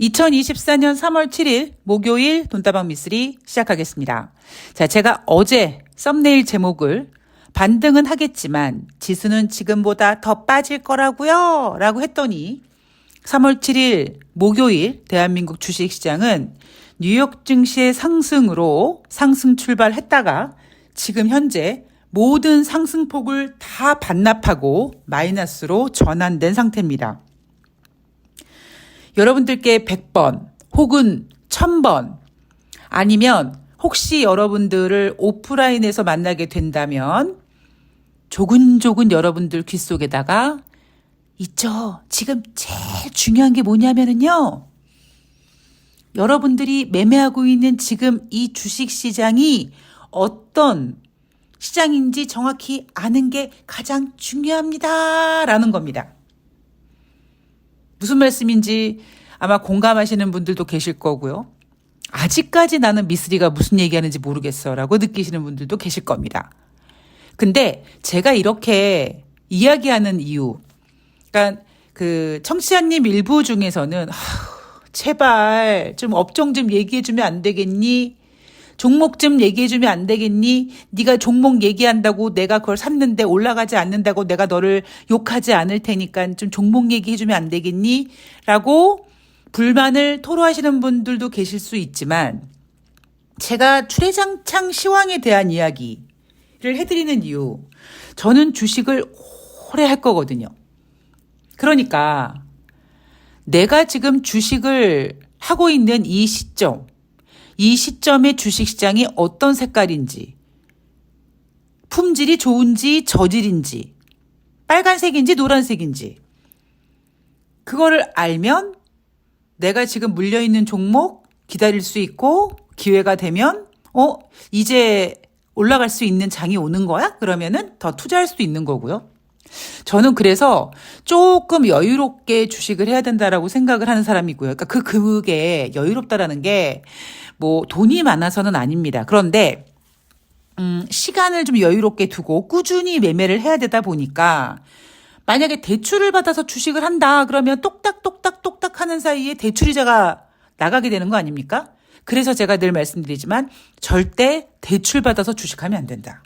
2024년 3월 7일 목요일 돈다방 미쓰리 시작하겠습니다. 자, 제가 어제 썸네일 제목을 반등은 하겠지만 지수는 지금보다 더 빠질 거라고요 라고 했더니 3월 7일 목요일 대한민국 주식시장은 뉴욕 증시의 상승으로 상승 출발했다가 지금 현재 모든 상승폭을 다 반납하고 마이너스로 전환된 상태입니다. 여러분들께 100번 혹은 1000번 아니면 혹시 여러분들을 오프라인에서 만나게 된다면 조근조근 여러분들 귓속에다가 있죠. 지금 제일 중요한 게 뭐냐면요. 여러분들이 매매하고 있는 지금 이 주식시장이 어떤 시장인지 정확히 아는 게 가장 중요합니다. 라는 겁니다. 무슨 말씀인지 아마 공감하시는 분들도 계실 거고요. 아직까지 나는 미쓰리가 무슨 얘기하는지 모르겠어 라고 느끼시는 분들도 계실 겁니다. 근데 제가 이렇게 이야기하는 이유, 그러니까 그 청취자님 일부 중에서는 제발 좀 업종 좀 얘기해주면 안 되겠니? 종목 좀 얘기해주면 안 되겠니? 네가 종목 얘기한다고 내가 그걸 샀는데 올라가지 않는다고 내가 너를 욕하지 않을 테니까 좀 종목 얘기해주면 안 되겠니? 라고 불만을 토로하시는 분들도 계실 수 있지만 제가 추례장창 시황에 대한 이야기를 해드리는 이유, 저는 주식을 오래 할 거거든요. 그러니까 내가 지금 주식을 하고 있는 이 시점의 주식시장이 어떤 색깔인지, 품질이 좋은지 저질인지, 빨간색인지 노란색인지, 그거를 알면 내가 지금 물려있는 종목 기다릴 수 있고 기회가 되면 이제 올라갈 수 있는 장이 오는 거야? 그러면은 더 투자할 수도 있는 거고요. 저는 그래서 조금 여유롭게 주식을 해야 된다라고 생각을 하는 사람이고요. 그러니까 그게 여유롭다라는 게 뭐 돈이 많아서는 아닙니다. 그런데 시간을 좀 여유롭게 두고 꾸준히 매매를 해야 되다 보니까 만약에 대출을 받아서 주식을 한다 그러면 똑딱똑딱똑딱 하는 사이에 대출이자가 나가게 되는 거 아닙니까? 그래서 제가 늘 말씀드리지만 절대 대출 받아서 주식하면 안 된다.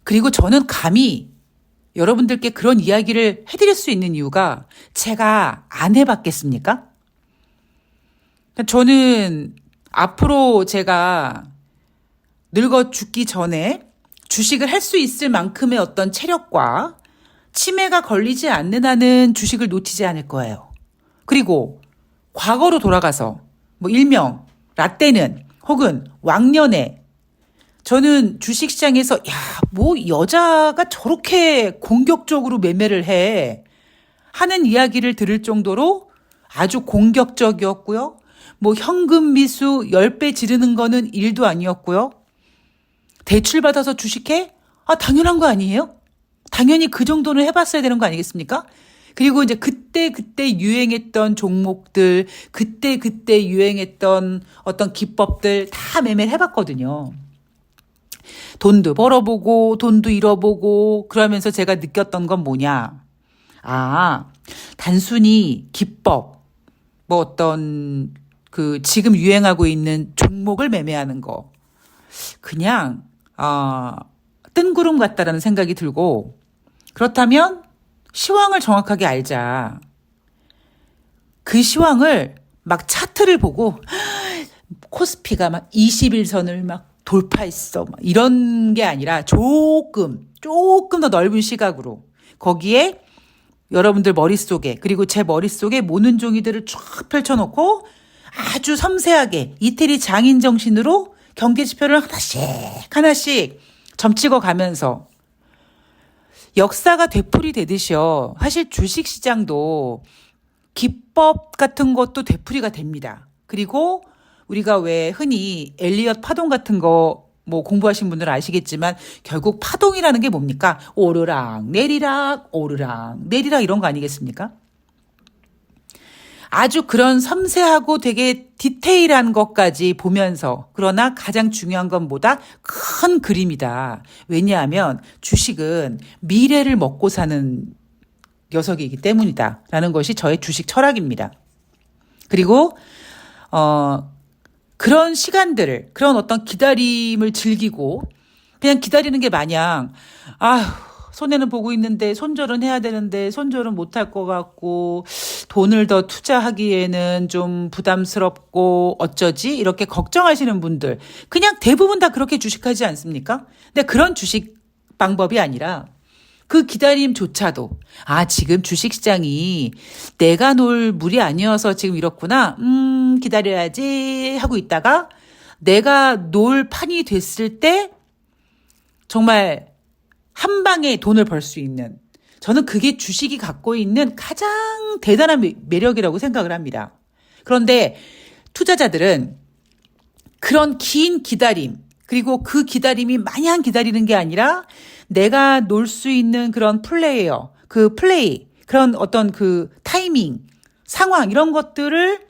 그리고 저는 감히 여러분들께 그런 이야기를 해드릴 수 있는 이유가 제가 안 해봤겠습니까? 저는 앞으로 제가 늙어 죽기 전에 주식을 할 수 있을 만큼의 어떤 체력과 치매가 걸리지 않는 한은 주식을 놓치지 않을 거예요. 그리고 과거로 돌아가서 뭐 일명 라떼는 혹은 왕년에 저는 주식시장에서 뭐 여자가 저렇게 공격적으로 매매를 해 하는 이야기를 들을 정도로 아주 공격적이었고요. 뭐 현금 미수 10배 지르는 거는 일도 아니었고요. 대출 받아서 주식해? 당연한 거 아니에요? 당연히 그 정도는 해봤어야 되는 거 아니겠습니까? 그리고 이제 그때 유행했던 종목들, 그때 유행했던 어떤 기법들 다 매매를 해봤거든요. 돈도 벌어보고 돈도 잃어보고 그러면서 제가 느꼈던 건 뭐냐. 단순히 기법, 뭐 어떤 그 지금 유행하고 있는 종목을 매매하는 거. 그냥 뜬구름 같다라는 생각이 들고, 그렇다면 시황을 정확하게 알자. 그 시황을 막 차트를 보고 코스피가 막 21선을 막 돌파했어. 막 이런 게 아니라 조금 더 넓은 시각으로 거기에 여러분들 머릿속에 그리고 제 머릿속에 모는 종이들을 쫙 펼쳐놓고 아주 섬세하게 이태리 장인 정신으로 경제 지표를 하나씩 점찍어 가면서 역사가 되풀이 되듯이요. 사실 주식시장도 기법 같은 것도 되풀이가 됩니다. 그리고 우리가 왜 흔히 엘리엇 파동 같은 거 뭐 공부하신 분들은 아시겠지만 결국 파동이라는 게 뭡니까? 오르락 내리락 이런 거 아니겠습니까? 아주 그런 섬세하고 되게 디테일한 것까지 보면서, 그러나 가장 중요한 건 뭐다? 큰 그림이다. 왜냐하면 주식은 미래를 먹고 사는 녀석이기 때문이다 라는 것이 저의 주식 철학입니다. 그리고 그런 시간들을, 그런 어떤 기다림을 즐기고 그냥 기다리는 게 마냥 아휴 손해는 보고 있는데 손절은 해야 되는데 손절은 못할 것 같고 돈을 더 투자하기에는 좀 부담스럽고 어쩌지? 이렇게 걱정하시는 분들 그냥 대부분 다 그렇게 주식하지 않습니까? 근데 그런 주식 방법이 아니라 그 기다림조차도 지금 주식시장이 내가 놀 물이 아니어서 지금 이렇구나. 기다려야지 하고 있다가 내가 놀 판이 됐을 때 정말 한 방에 돈을 벌 수 있는, 저는 그게 주식이 갖고 있는 가장 대단한 매력이라고 생각을 합니다. 그런데 투자자들은 그런 긴 기다림, 그리고 그 기다림이 마냥 기다리는 게 아니라 내가 놀 수 있는 그런 그 플레이, 그런 어떤 그 타이밍, 상황, 이런 것들을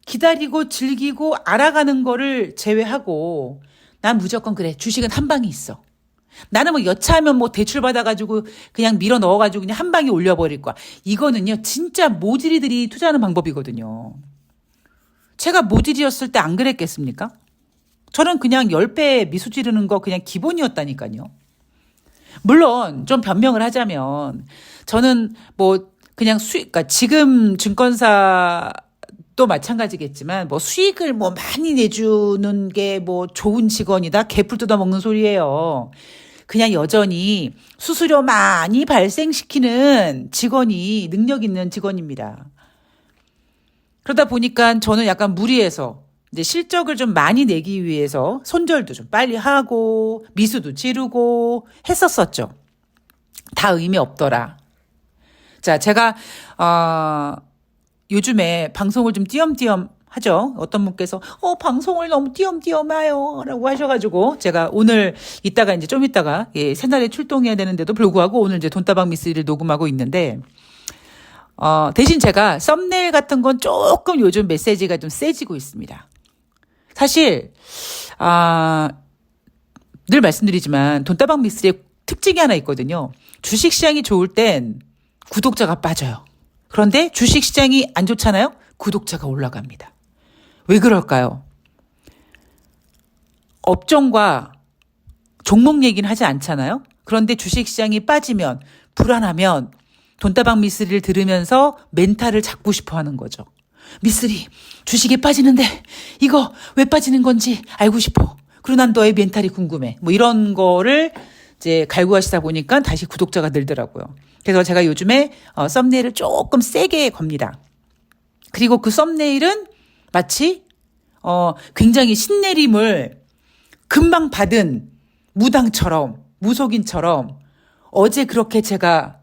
기다리고 즐기고 알아가는 거를 제외하고 난 무조건 그래. 주식은 한 방이 있어. 나는 뭐 여차하면 뭐 대출 받아가지고 그냥 밀어 넣어가지고 그냥 한 방에 올려버릴 거야. 이거는요, 진짜 모질이들이 투자하는 방법이거든요. 제가 모질이었을 때 안 그랬겠습니까? 저는 그냥 10배 미수 지르는 거 그냥 기본이었다니까요. 물론 좀 변명을 하자면 저는 뭐 그냥 그러니까 지금 증권사 또 마찬가지겠지만 뭐 수익을 뭐 많이 내주는 게 뭐 좋은 직원이다 개풀 뜯어먹는 소리예요. 그냥 여전히 수수료 많이 발생시키는 직원이 능력 있는 직원입니다. 그러다 보니까 저는 약간 무리해서 이제 실적을 좀 많이 내기 위해서 손절도 좀 빨리 하고 미수도 지르고 했었었죠. 다 의미 없더라. 자, 제가 요즘에 방송을 좀 띄엄띄엄 하죠. 어떤 분께서 방송을 너무 띄엄띄엄 해요 라고 하셔가지고 제가 오늘 이따가 이제 좀 이따가 새날에 출동해야 되는데도 불구하고 오늘 이제 돈다방 미스를 녹음하고 있는데 대신 제가 썸네일 같은 건 조금 요즘 메시지가 좀 세지고 있습니다. 사실 늘 말씀드리지만 돈다방 미스의 특징이 하나 있거든요. 주식시장이 좋을 땐 구독자가 빠져요. 그런데 주식시장이 안 좋잖아요? 구독자가 올라갑니다. 왜 그럴까요? 업종과 종목 얘기는 하지 않잖아요? 그런데 주식시장이 빠지면 불안하면 돈다방 미쓰리를 들으면서 멘탈을 잡고 싶어 하는 거죠. 미쓰리, 주식에 빠지는데 이거 왜 빠지는 건지 알고 싶어. 그리고 난 너의 멘탈이 궁금해. 뭐 이런 거를 이제 갈구하시다 보니까 다시 구독자가 늘더라고요. 그래서 제가 요즘에 썸네일을 조금 세게 겁니다. 그리고 그 썸네일은 마치 굉장히 신내림을 금방 받은 무당처럼 무속인처럼 어제 그렇게 제가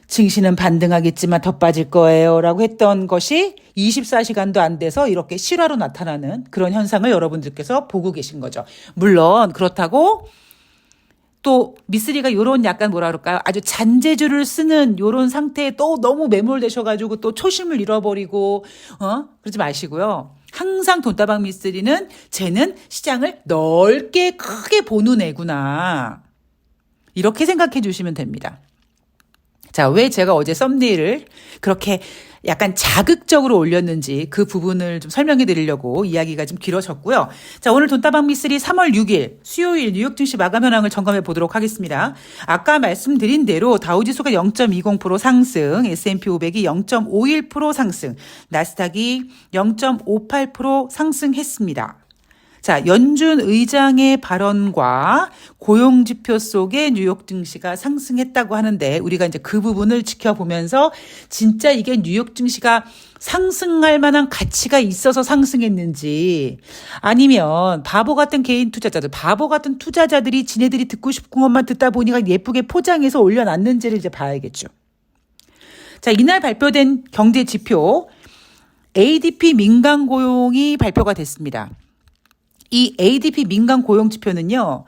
증시는 반등하겠지만 더 빠질 거예요 라고 했던 것이 24시간도 안 돼서 이렇게 실화로 나타나는 그런 현상을 여러분들께서 보고 계신 거죠. 물론 그렇다고 또 미쓰리가 요런 약간 뭐라 그럴까요? 아주 잔재주를 쓰는 요런 상태에 또 너무 매몰되셔가지고 또 초심을 잃어버리고 그러지 마시고요. 항상 돈다방 미쓰리는 쟤는 시장을 넓게 크게 보는 애구나. 이렇게 생각해 주시면 됩니다. 자, 왜 제가 어제 썸네일을 그렇게 약간 자극적으로 올렸는지 그 부분을 좀 설명해 드리려고 이야기가 좀 길어졌고요. 자, 오늘 돈다방 미쓰리 3월 6일 수요일 뉴욕 증시 마감 현황을 점검해 보도록 하겠습니다. 아까 말씀드린 대로 다우지수가 0.20% 상승, S&P 500이 0.51% 상승, 나스닥이 0.58% 상승했습니다. 자, 연준 의장의 발언과 고용지표 속에 뉴욕 증시가 상승했다고 하는데 우리가 이제 그 부분을 지켜보면서 진짜 이게 뉴욕 증시가 상승할 만한 가치가 있어서 상승했는지 아니면 바보 같은 개인 투자자들, 바보 같은 투자자들이 지네들이 듣고 싶은 것만 듣다 보니까 예쁘게 포장해서 올려놨는지를 이제 봐야겠죠. 자, 이날 발표된 경제 지표 ADP 민간 고용이 발표가 됐습니다. 이 ADP 민간 고용 지표는요,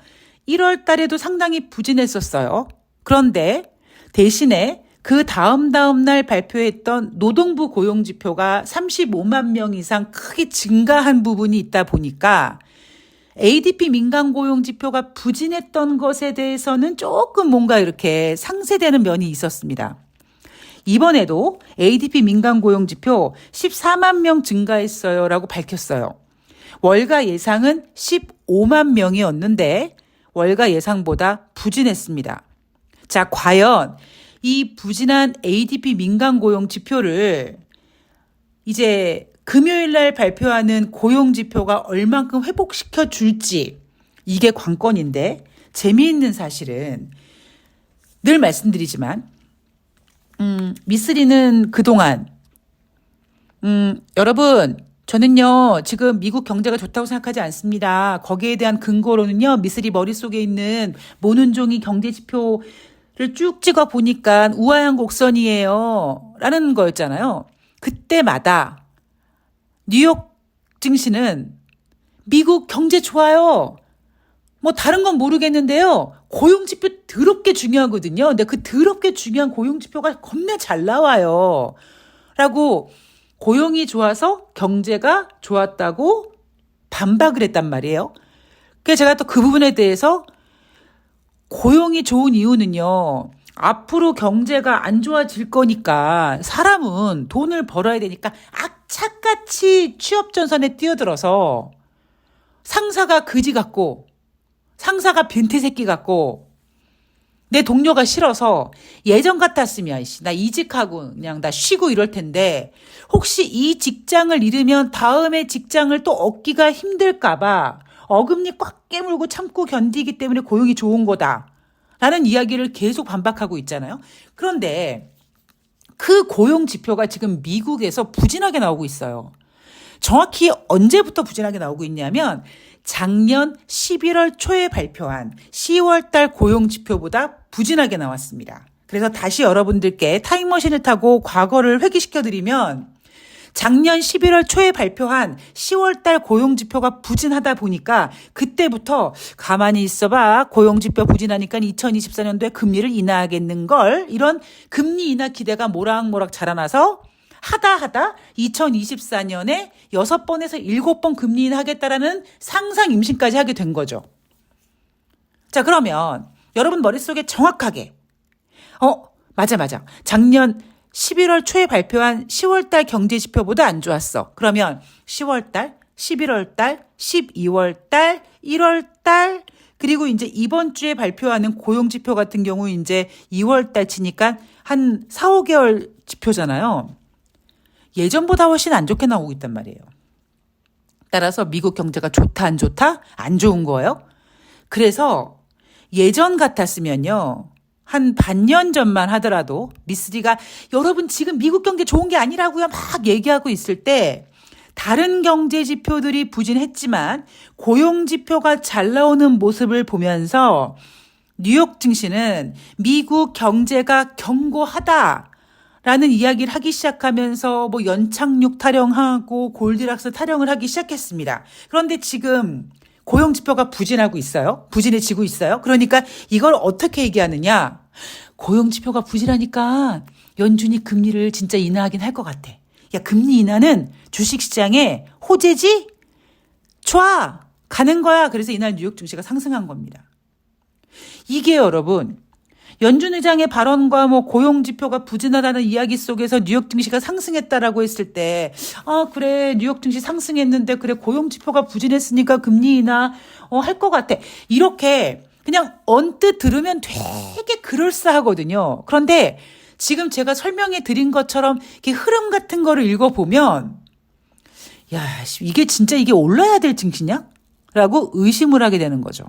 1월 달에도 상당히 부진했었어요. 그런데 대신에 그 다음 날 발표했던 노동부 고용 지표가 35만 명 이상 크게 증가한 부분이 있다 보니까 ADP 민간 고용 지표가 부진했던 것에 대해서는 조금 뭔가 이렇게 상쇄되는 면이 있었습니다. 이번에도 ADP 민간 고용 지표 14만 명 증가했어요 라고 밝혔어요. 월가 예상은 15만 명이었는데 월가 예상보다 부진했습니다. 자, 과연 이 부진한 ADP 민간 고용 지표를 이제 금요일 날 발표하는 고용 지표가 얼만큼 회복시켜 줄지, 이게 관건인데, 재미있는 사실은 늘 말씀드리지만 미쓰리는 그동안 여러분, 저는요 지금 미국 경제가 좋다고 생각하지 않습니다. 거기에 대한 근거로는요 미쓰리 머릿속에 있는 모눈종이 경제 지표를 쭉 찍어 보니까 우하향곡선이에요 라는 거였잖아요. 그때마다 뉴욕 증시는 미국 경제 좋아요, 뭐 다른 건 모르겠는데요, 고용지표 더럽게 중요하거든요. 근데 그 더럽게 중요한 고용지표가 겁나 잘 나와요 라고 고용이 좋아서 경제가 좋았다고 반박을 했단 말이에요. 그래서 제가 또 그 부분에 대해서 고용이 좋은 이유는요, 앞으로 경제가 안 좋아질 거니까 사람은 돈을 벌어야 되니까 악착같이 취업 전선에 뛰어들어서 상사가 그지 같고 상사가 변태 새끼 같고 내 동료가 싫어서 예전 같았으면 나 이직하고 그냥 나 쉬고 이럴 텐데 혹시 이 직장을 잃으면 다음에 직장을 또 얻기가 힘들까 봐 어금니 꽉 깨물고 참고 견디기 때문에 고용이 좋은 거다 라는 이야기를 계속 반박하고 있잖아요. 그런데 그 고용 지표가 지금 미국에서 부진하게 나오고 있어요. 정확히 언제부터 부진하게 나오고 있냐면 작년 11월 초에 발표한 10월 달 고용 지표보다 부진하게 나왔습니다. 그래서 다시 여러분들께 타임머신을 타고 과거를 회귀시켜드리면 작년 11월 초에 발표한 10월 달 고용 지표가 부진하다 보니까 그때부터 가만히 있어봐, 고용 지표 부진하니까 2024년도에 금리를 인하하겠는걸, 이런 금리 인하 기대가 모락모락 자라나서 하다 2024년에 6번에서 7번 금리 인하하겠다라는 상상 임신까지 하게 된 거죠. 자, 그러면 여러분 머릿속에 정확하게 맞아. 작년 11월 초에 발표한 10월 달 경제 지표보다 안 좋았어. 그러면 10월 달, 11월 달, 12월 달, 1월 달, 그리고 이제 이번 주에 발표하는 고용 지표 같은 경우 이제 2월 달 치니까 한 4, 5개월 지표잖아요. 예전보다 훨씬 안 좋게 나오고 있단 말이에요. 따라서 미국 경제가 좋다, 안 좋다? 안 좋은 거예요. 그래서 예전 같았으면요, 한 반년 전만 하더라도 미쓰리가 여러분 지금 미국 경제 좋은 게 아니라고요 막 얘기하고 있을 때 다른 경제 지표들이 부진했지만 고용 지표가 잘 나오는 모습을 보면서 뉴욕 증시는 미국 경제가 견고하다 라는 이야기를 하기 시작하면서 뭐 연착륙 타령하고 골디락스 타령을 하기 시작했습니다. 그런데 지금 고용 지표가 부진하고 있어요. 부진해지고 있어요. 그러니까 이걸 어떻게 얘기하느냐. 고용 지표가 부진하니까 연준이 금리를 진짜 인하하긴 할 것 같아. 야, 금리 인하는 주식시장에 호재지? 좋아. 가는 거야. 그래서 이날 뉴욕 증시가 상승한 겁니다. 이게 여러분, 연준 의장의 발언과 뭐 고용 지표가 부진하다는 이야기 속에서 뉴욕 증시가 상승했다라고 했을 때, 그래, 뉴욕 증시 상승했는데, 그래, 고용 지표가 부진했으니까 금리 인하, 할 것 같아. 이렇게 그냥 언뜻 들으면 되게 그럴싸하거든요. 그런데 지금 제가 설명해 드린 것처럼 이렇게 흐름 같은 거를 읽어보면, 야, 이게 진짜 이게 올라야 될 증시냐? 라고 의심을 하게 되는 거죠.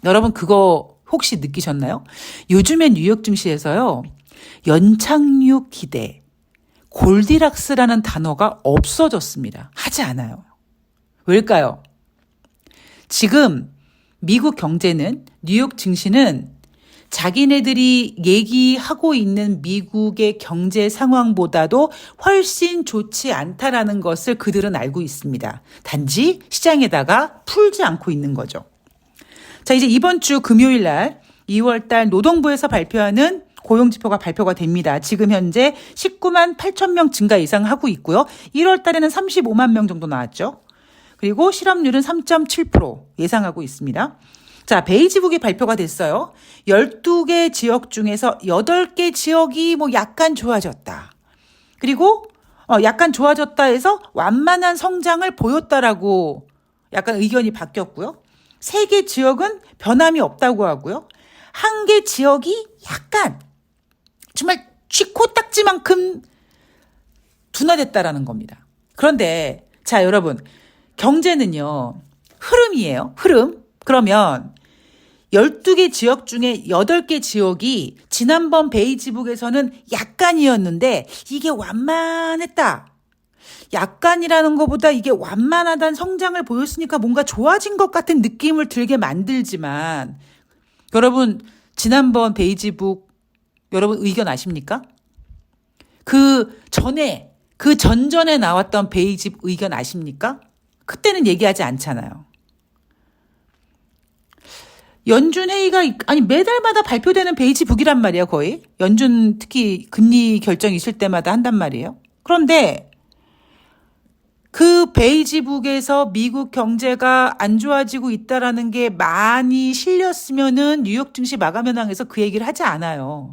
여러분, 그거 혹시 느끼셨나요? 요즘에 뉴욕 증시에서요, 연착륙 기대, 골디락스라는 단어가 없어졌습니다. 하지 않아요. 왜일까요? 지금 미국 경제는, 뉴욕 증시는 자기네들이 얘기하고 있는 미국의 경제 상황보다도 훨씬 좋지 않다라는 것을 그들은 알고 있습니다. 단지 시장에다가 풀지 않고 있는 거죠. 자, 이제 이번 주 금요일 날 2월 달 노동부에서 발표하는 고용지표가 발표가 됩니다. 지금 현재 19만 8천 명 증가 이상 하고 있고요. 1월 달에는 35만 명 정도 나왔죠. 그리고 실업률은 3.7% 예상하고 있습니다. 자, 베이지북이 발표가 됐어요. 12개 지역 중에서 8개 지역이 뭐 약간 좋아졌다. 그리고 약간 좋아졌다 해서 완만한 성장을 보였다라고 약간 의견이 바뀌었고요. 3개 지역은 변함이 없다고 하고요. 1개 지역이 약간 정말 쥐코딱지만큼 둔화됐다라는 겁니다. 그런데 자, 여러분, 경제는요, 흐름이에요. 흐름. 그러면 12개 지역 중에 8개 지역이 지난번 베이지북에서는 약간이었는데 이게 완만했다. 약간이라는 것보다 이게 완만하다는 성장을 보였으니까 뭔가 좋아진 것 같은 느낌을 들게 만들지만, 여러분, 지난번 베이지북 여러분 의견 아십니까? 그 전전에 나왔던 베이지북 의견 아십니까? 그때는 얘기하지 않잖아요. 연준 회의가 아니 매달마다 발표되는 베이지북이란 말이에요. 거의 연준 특히 금리 결정 있을 때마다 한단 말이에요. 그런데 그 베이지북에서 미국 경제가 안 좋아지고 있다라는 게 많이 실렸으면은 뉴욕 증시 마감 현황에서 그 얘기를 하지 않아요.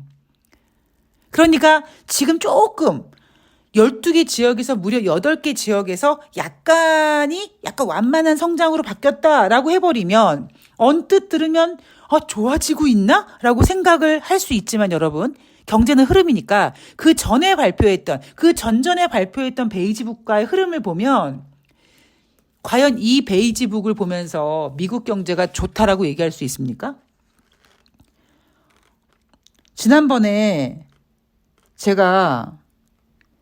그러니까 지금 조금 12개 지역에서 무려 8개 지역에서 약간 완만한 성장으로 바뀌었다라고 해버리면 언뜻 들으면 좋아지고 있나? 라고 생각을 할 수 있지만 여러분, 경제는 흐름이니까 그 전전에 발표했던 베이지북과의 흐름을 보면 과연 이 베이지북을 보면서 미국 경제가 좋다라고 얘기할 수 있습니까? 지난번에 제가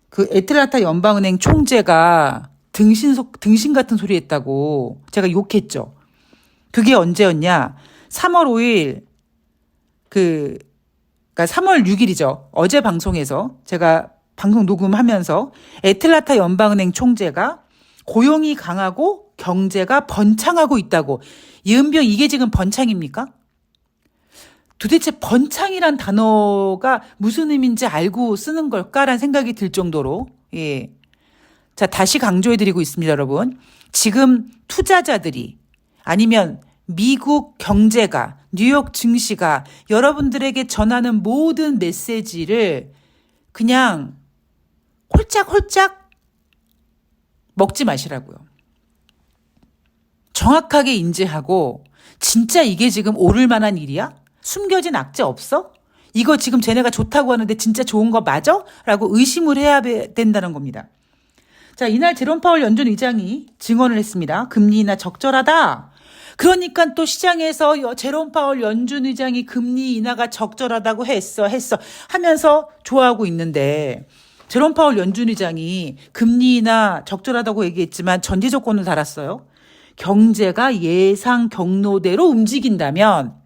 그 애틀란타 연방은행 총재가 등신 같은 소리 했다고 제가 욕했죠. 그게 언제였냐? 3월 5일 그러니까 3월 6일이죠. 어제 방송에서 제가 방송 녹음하면서 애틀란타 연방은행 총재가 고용이 강하고 경제가 번창하고 있다고. 이은병 이게 지금 번창입니까? 도대체 번창이란 단어가 무슨 의미인지 알고 쓰는 걸까라는 생각이 들 정도로, 예. 자, 다시 강조해드리고 있습니다, 여러분. 지금 투자자들이 아니면 미국 경제가, 뉴욕 증시가 여러분들에게 전하는 모든 메시지를 그냥 홀짝홀짝 먹지 마시라고요. 정확하게 인지하고 진짜 이게 지금 오를 만한 일이야? 숨겨진 악재 없어? 이거 지금 쟤네가 좋다고 하는데 진짜 좋은 거 맞아? 라고 의심을 해야 된다는 겁니다. 자, 이날 제롬 파월 연준 의장이 증언을 했습니다. 금리 인하 적절하다. 그러니까 또 시장에서 제롬 파월 연준 의장이 금리 인하가 적절하다고 했어 하면서 좋아하고 있는데, 제롬 파월 연준 의장이 금리 인하 적절하다고 얘기했지만 전제 조건을 달았어요. 경제가 예상 경로대로 움직인다면.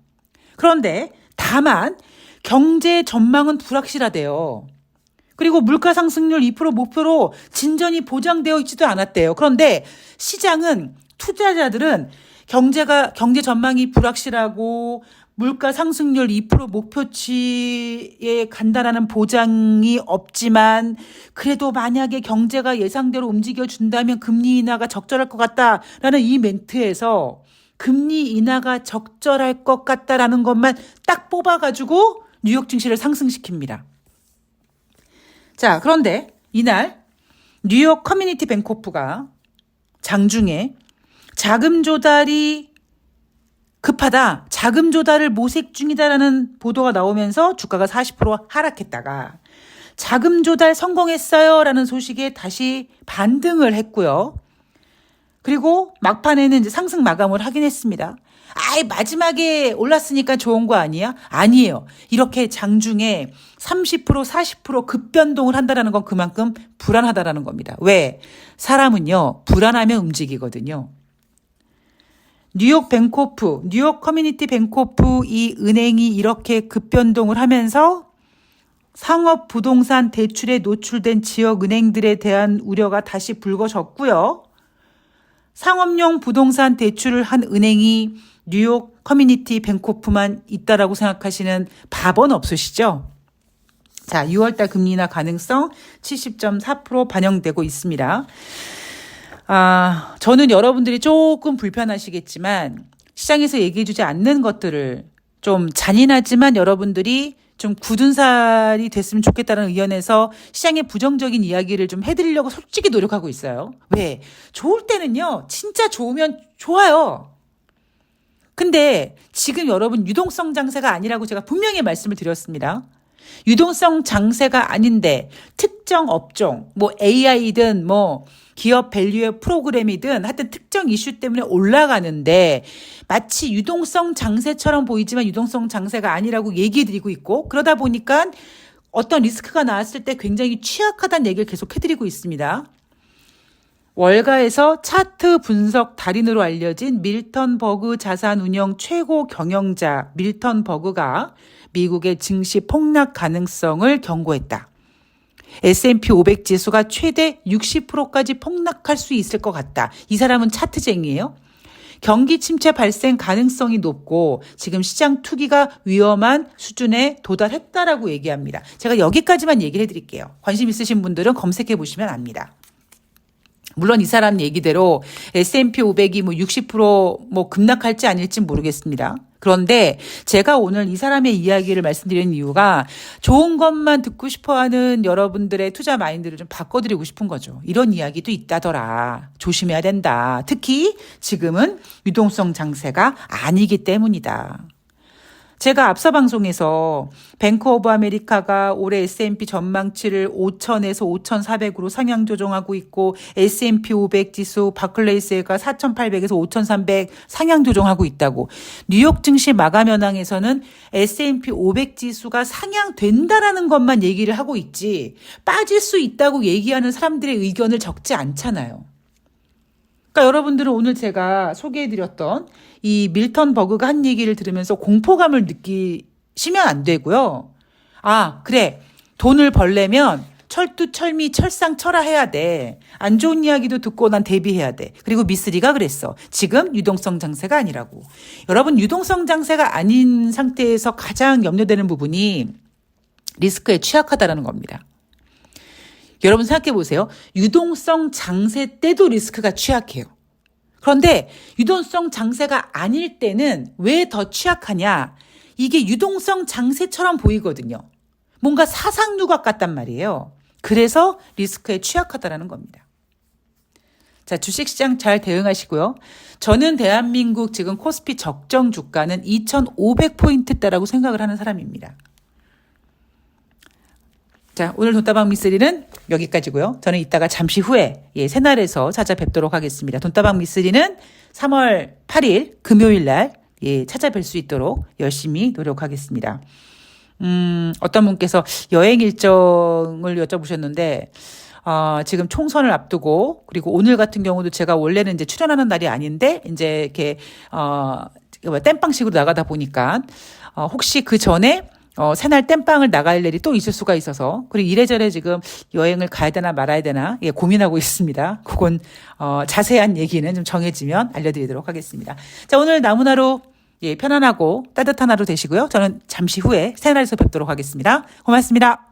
그런데 다만 경제 전망은 불확실하대요. 그리고 물가 상승률 2% 목표로 진전이 보장되어 있지도 않았대요. 그런데 시장은, 투자자들은 경제 전망이 불확실하고 물가 상승률 2% 목표치에 간다라는 보장이 없지만 그래도 만약에 경제가 예상대로 움직여준다면 금리 인하가 적절할 것 같다라는 이 멘트에서 금리 인하가 적절할 것 같다라는 것만 딱 뽑아가지고 뉴욕 증시를 상승시킵니다. 자, 그런데 이날 뉴욕 커뮤니티 뱅코프가 장중에 자금 조달이 급하다, 자금 조달을 모색 중이다라는 보도가 나오면서 주가가 40% 하락했다가 자금 조달 성공했어요라는 소식에 다시 반등을 했고요. 그리고 막판에는 이제 상승 마감을 하긴 했습니다. 마지막에 올랐으니까 좋은 거 아니야? 아니에요. 이렇게 장중에 30%, 40% 급변동을 한다는 건 그만큼 불안하다라는 겁니다. 왜? 사람은요, 불안하면 움직이거든요. 뉴욕 커뮤니티 뱅코프 이 은행이 이렇게 급변동을 하면서 상업 부동산 대출에 노출된 지역 은행들에 대한 우려가 다시 불거졌고요. 상업용 부동산 대출을 한 은행이 뉴욕 커뮤니티 뱅코프만 있다라고 생각하시는 바보는 없으시죠? 자, 6월달 금리 인하 가능성 70.4% 반영되고 있습니다. 저는 여러분들이 조금 불편하시겠지만 시장에서 얘기해주지 않는 것들을 좀 잔인하지만 여러분들이 좀 굳은 살이 됐으면 좋겠다는 의견에서 시장의 부정적인 이야기를 좀 해드리려고 솔직히 노력하고 있어요. 왜? 좋을 때는요, 진짜 좋으면 좋아요. 근데 지금 여러분 유동성 장세가 아니라고 제가 분명히 말씀을 드렸습니다. 유동성 장세가 아닌데 특정 업종, 뭐 AI든 뭐 기업 밸류의 프로그램이든 하여튼 특정 이슈 때문에 올라가는데 마치 유동성 장세처럼 보이지만 유동성 장세가 아니라고 얘기해 드리고 있고 그러다 보니까 어떤 리스크가 나왔을 때 굉장히 취약하다는 얘기를 계속 해드리고 있습니다. 월가에서 차트 분석 달인으로 알려진 밀턴 버그 자산운용 최고 경영자 밀턴 버그가 미국의 증시 폭락 가능성을 경고했다. S&P 500 지수가 최대 60%까지 폭락할 수 있을 것 같다. 이 사람은 차트쟁이에요. 경기 침체 발생 가능성이 높고 지금 시장 투기가 위험한 수준에 도달했다라고 얘기합니다. 제가 여기까지만 얘기를 해드릴게요. 관심 있으신 분들은 검색해 보시면 압니다. 물론 이 사람 얘기대로 S&P 500이 뭐 60% 급락할지 아닐지 모르겠습니다. 그런데 제가 오늘 이 사람의 이야기를 말씀드리는 이유가 좋은 것만 듣고 싶어하는 여러분들의 투자 마인드를 좀 바꿔드리고 싶은 거죠. 이런 이야기도 있다더라. 조심해야 된다. 특히 지금은 유동성 장세가 아니기 때문이다. 제가 앞서 방송에서 뱅크 오브 아메리카가 올해 S&P 전망치를 5,000에서 5,400으로 상향 조정하고 있고 S&P 500 지수 바클레이스가 4,800에서 5,300 상향 조정하고 있다고. 뉴욕 증시 마감 현황에서는 S&P 500 지수가 상향된다라는 것만 얘기를 하고 있지 빠질 수 있다고 얘기하는 사람들의 의견을 적지 않잖아요. 그러니까 여러분들은 오늘 제가 소개해드렸던 이 밀턴 버그가 한 얘기를 들으면서 공포감을 느끼시면 안 되고요. 아, 그래. 돈을 벌려면 철두철미 철상철하해야 돼. 안 좋은 이야기도 듣고 난 대비해야 돼. 그리고 미쓰리가 그랬어. 지금 유동성 장세가 아니라고. 여러분 유동성 장세가 아닌 상태에서 가장 염려되는 부분이 리스크에 취약하다는 겁니다. 여러분 생각해 보세요. 유동성 장세 때도 리스크가 취약해요. 그런데 유동성 장세가 아닐 때는 왜 더 취약하냐? 이게 유동성 장세처럼 보이거든요. 뭔가 사상유각 같단 말이에요. 그래서 리스크에 취약하다라는 겁니다. 자, 주식시장 잘 대응하시고요. 저는 대한민국 지금 코스피 적정 주가는 2,500포인트대라고 생각을 하는 사람입니다. 자, 오늘 돈다방 미쓰리는 여기까지고요. 저는 이따가 잠시 후에 새날에서 찾아뵙도록 하겠습니다. 돈다방 미쓰리는 3월 8일 금요일 날 찾아뵐 수 있도록 열심히 노력하겠습니다. 어떤 분께서 여행 일정을 여쭤보셨는데 지금 총선을 앞두고 그리고 오늘 같은 경우도 제가 원래는 이제 출연하는 날이 아닌데 이제 이렇게 땜빵식으로 나가다 보니까 혹시 그 전에 새날 땜빵을 나갈 일이 또 있을 수가 있어서 그리고 이래저래 지금 여행을 가야 되나 말아야 되나 고민하고 있습니다. 그건 자세한 얘기는 좀 정해지면 알려드리도록 하겠습니다. 자, 오늘 남은 하루 편안하고 따뜻한 하루 되시고요. 저는 잠시 후에 새날에서 뵙도록 하겠습니다. 고맙습니다.